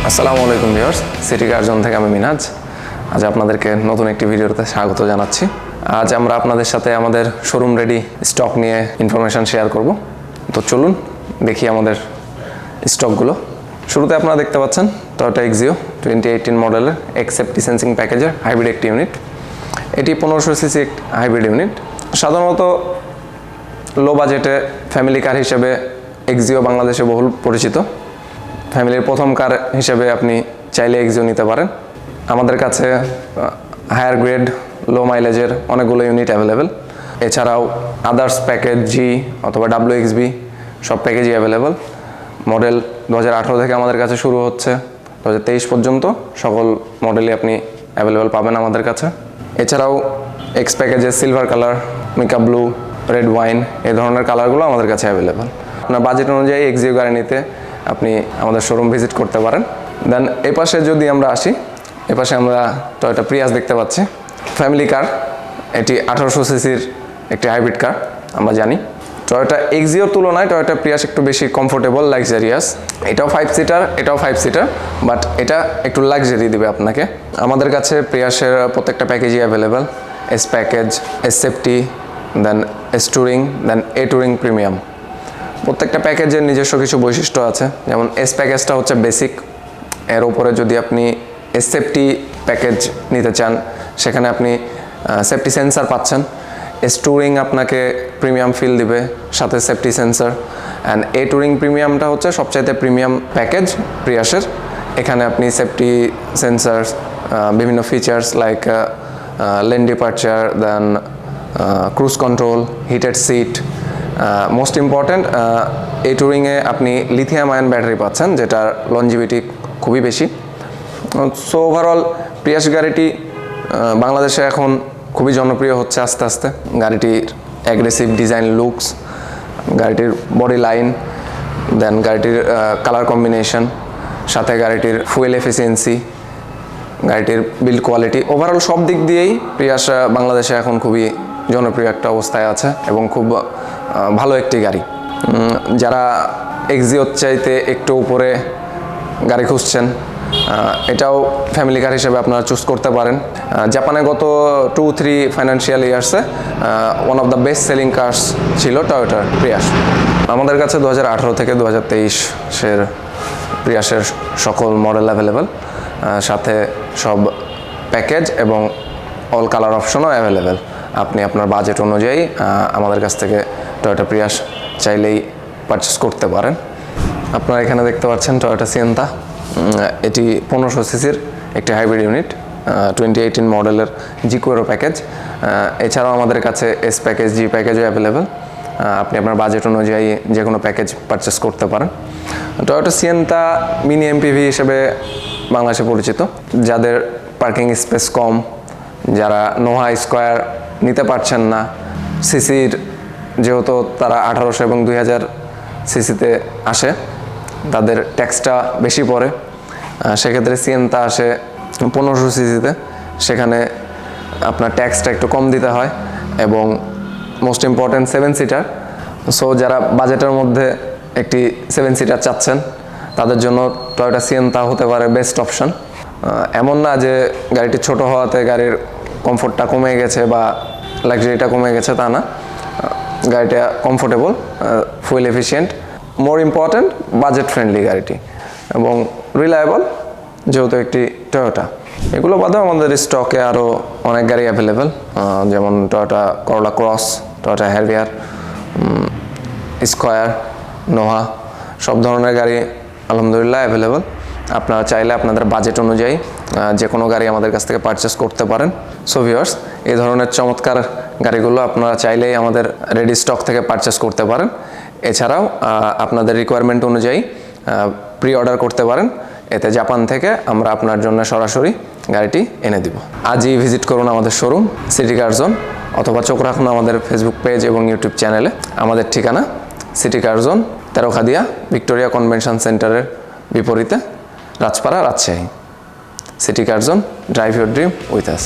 আসসালামু আলাইকুম viewers, city কার zone থেকে আমি মিনাজ। আজ আপনাদেরকে নতুন একটি ভিডিওতে স্বাগত জানাচ্ছি। আজ আমরা আপনাদের সাথে আমাদের শোরুম রেডি স্টক নিয়ে ইনফরমেশন শেয়ার করব। তো চলুন দেখি আমাদের স্টকগুলো। শুরুতে আপনারা দেখতে পাচ্ছেন টয়োটা AXIO 2018 মডেলের সেফটি সেন্সিং প্যাকেজের হাইব্রিড একটি ইউনিট। এটি 1500 সিসি হাইব্রিড ইউনিট। সাধারণত লো বাজেটে ফ্যামিলি কার হিসেবে AXIO বাংলাদেশে বহুল পরিচিত। ফ্যামিলির প্রথম কার হিসেবে আপনি চাইলে AXIO নিতে পারেন। আমাদের কাছে হায়ার গ্রেড লো মাইলেজের অনেকগুলো ইউনিট অ্যাভেলেবেল। এছাড়াও আদার্স প্যাকেজ জি অথবা WXB সব প্যাকেজই অ্যাভেলেবেল। মডেল 2018 থেকে আমাদের কাছে শুরু হচ্ছে 2023 পর্যন্ত সকল মডেলই আপনি অ্যাভেলেবেল পাবেন আমাদের কাছে। এছাড়াও এক্স প্যাকেজের silver colour, mica blue, red wine এই ধরনের কালারগুলো আমাদের কাছে অ্যাভেলেবেল। আপনার বাজেট অনুযায়ী AXIO গাড়ি নিতে আপনি আমাদের শোরুম ভিজিট করতে পারেন। দেন এই পাশে যদি আমরা আসি, এ পাশে আমরা টয়োটা প্রিয়াস দেখতে পাচ্ছি। ফ্যামিলি কার, এটি 1800 সিসির একটি হাইব্রিড কার। আমরা জানি টয়োটা AXIOর তুলনায় টয়োটা প্রিয়াস একটু বেশি কমফোর্টেবল, লাক্সারিয়াস। এটাও 5 সিটার, এটাও 5 সিটার, বাট এটা একটু লাক্সারি দিবে আপনাকে। আমাদের কাছে প্রিয়াসের প্রত্যেকটা প্যাকেজই available. S package, S safety, then S touring, then A touring premium. প্রত্যেকটা প্যাকেজের নিজস্ব কিছু বৈশিষ্ট্য আছে। যেমন এস প্যাকেজটা হচ্ছে বেসিক, এর উপরে যদি আপনি এস সেফটি প্যাকেজ নিতে চান সেখানে আপনি সেফটি সেন্সার পাচ্ছেন। এস টুরিং আপনাকে প্রিমিয়াম ফিল দিবে, সাথে safety sensor. And A touring প্রিমিয়ামটা হচ্ছে সবচাইতে প্রিমিয়াম প্যাকেজ প্রিয়াসের। এখানে আপনি সেফটি সেন্সার, বিভিন্ন features like lane departure, then cruise control, heated seat. Most important, এই টুরিংয়ে আপনি লিথিয়াম আয়ন ব্যাটারি পাচ্ছেন, যেটার লঞ্জিভিটি খুবই বেশি। সো ওভারঅল প্রিয়াস গাড়িটি বাংলাদেশে এখন খুবই জনপ্রিয় হচ্ছে আস্তে আস্তে। গাড়িটির অ্যাগ্রেসিভ ডিজাইন লুকস, গাড়িটির বডি লাইন, দেন গাড়িটির কালার কম্বিনেশন, সাথে গাড়িটির ফুয়েল এফিসিয়েন্সি, গাড়িটির বিল্ড কোয়ালিটি, ওভারঅল সব দিক দিয়েই প্রিয়াস বাংলাদেশে এখন খুবই জনপ্রিয় একটা অবস্থায় আছে এবং খুব ভালো একটি গাড়ি। যারা AXIOর চাইতে একটু উপরে গাড়ি খুঁজছেন, এটাও ফ্যামিলি কার হিসেবে আপনারা চুজ করতে পারেন। জাপানে গত 2-3 ফাইন্যান্সিয়াল ইয়ার্সে one of the best selling cars ছিল টয়োটার প্রিয়াস। আমাদের কাছে 2018 থেকে 2023-এর প্রিয়াসের সকল মডেল অ্যাভেলেবেল, সাথে সব প্যাকেজ এবং অল কালার অপশনও অ্যাভেলেবেল। আপনি আপনার বাজেট অনুযায়ী আমাদের কাছ থেকে টয়োটা প্রিয়াস চাইলেই পারচেস করতে পারেন। আপনারা এখানে দেখতে পাচ্ছেন টয়োটা সিয়েন্তা। এটি 1500 সিসির একটি হাইব্রিড ইউনিট, 2018 মডেলের জিকোয়েরো প্যাকেজ। এছাড়াও আমাদের কাছে এস প্যাকেজ, জি প্যাকেজও অ্যাভেলেবেল। আপনি আপনার বাজেট অনুযায়ী যে কোনো প্যাকেজ পারচেস করতে পারেন। টয়োটা সিয়েন্তা মিনি MPV হিসেবে বাংলাদেশে পরিচিত। যাদের পার্কিং স্পেস কম, যারা নোহা স্কোয়ার নিতে পারছেন না, সিসির যেহেতু তারা 1800 এবং 2000 সিসিতে আসে, তাদের ট্যাক্সটা বেশি পড়ে, সেক্ষেত্রে সিয়েন্তা আসে 1500 সিসিতে, সেখানে আপনার ট্যাক্সটা একটু কম দিতে হয় এবং মোস্ট ইম্পর্ট্যান্ট 7 সিটার। সো যারা বাজেটের মধ্যে একটি 7 সিটার চাচ্ছেন তাদের জন্য টয়োটা সিয়েন্তা হতে পারে বেস্ট অপশন। এমন না যে গাড়িটি ছোট হওয়াতে গাড়ির কমফোর্টটা কমে গেছে বা লাক্সারিটা কমে গেছে, তা না। গাড়িটা comfortable, fuel efficient, more important budget friendly গাড়িটি, এবং রিলায়েবল যেহেতু একটি টয়োটা। এগুলো বাদেও আমাদের স্টকে আরও অনেক গাড়ি অ্যাভেলেবেল, যেমন টয়োটা করোলা cross, Toyota Harrier, square, Noha, সব ধরনের গাড়ি আলহামদুলিল্লাহ অ্যাভেলেবেল। আপনারা চাইলে আপনাদের বাজেট অনুযায়ী যে কোনো গাড়ি আমাদের কাছ থেকে পারচেস করতে পারেন। সো ভিউয়ার্স, এই ধরনের চমৎকার গাড়িগুলো আপনারা চাইলেই আমাদের রেডি স্টক থেকে পারচেস করতে পারেন। এছাড়াও আপনাদের রিকোয়ারমেন্ট অনুযায়ী প্রি অর্ডার করতে পারেন। এতে জাপান থেকে আমরা আপনার জন্য সরাসরি গাড়িটি এনে দিব। আজই ভিজিট করুন আমাদের শোরুম সিটি কার জোন, অথবা চোখ রাখুন আমাদের ফেসবুক পেজ এবং ইউটিউব চ্যানেলে। আমাদের ঠিকানা সিটি কার জোন, তেরোখাদিয়া ভিক্টোরিয়া কনভেনশন সেন্টারের বিপরীতে, Rajpara, Rajshahi. City car zone, drive your dream with us.